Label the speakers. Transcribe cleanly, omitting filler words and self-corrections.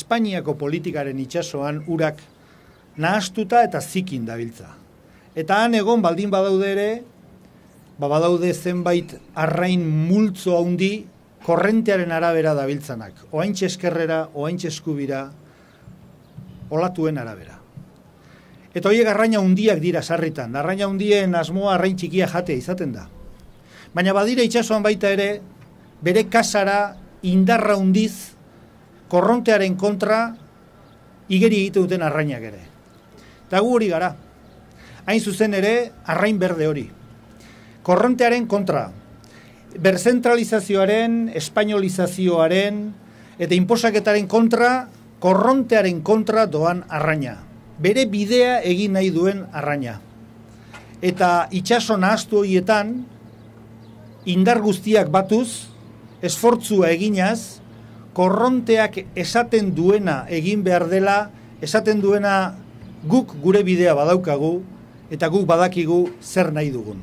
Speaker 1: Espainiako politikaren itsasoan urak nahastuta eta zikin dabiltza. Eta han egon baldin badaude ere, badaude zenbait arrain multzo handi korrentearen arabera dabiltzanak. Oaintxe eskerrera, oaintxe eskubira, olatuen arabera. Eta horiek arraina hundiak dira sarritan. Arraina hundien asmoa arrain txikia jatea izaten da. Baina badira itsasoan baita ere, bere kasara indarra hundiz, korrontearen kontra igeri egiten duten arrainak ere. Eta gu hori gara. Hain zuzen ere, arrain berde hori. Korrontearen kontra, berzentralizazioaren, espainolizazioaren eta inposaketaren kontra, korrontearen kontra doan arraina. Bere bidea egin nahi duen arraina. Eta itsaso nahastu horietan, indar guztiak batuz, esfortzua eginaz, korronteak esaten duena egin behar dela, esaten duena guk gure bidea badaukagu, eta guk badakigu zer nahi dugun.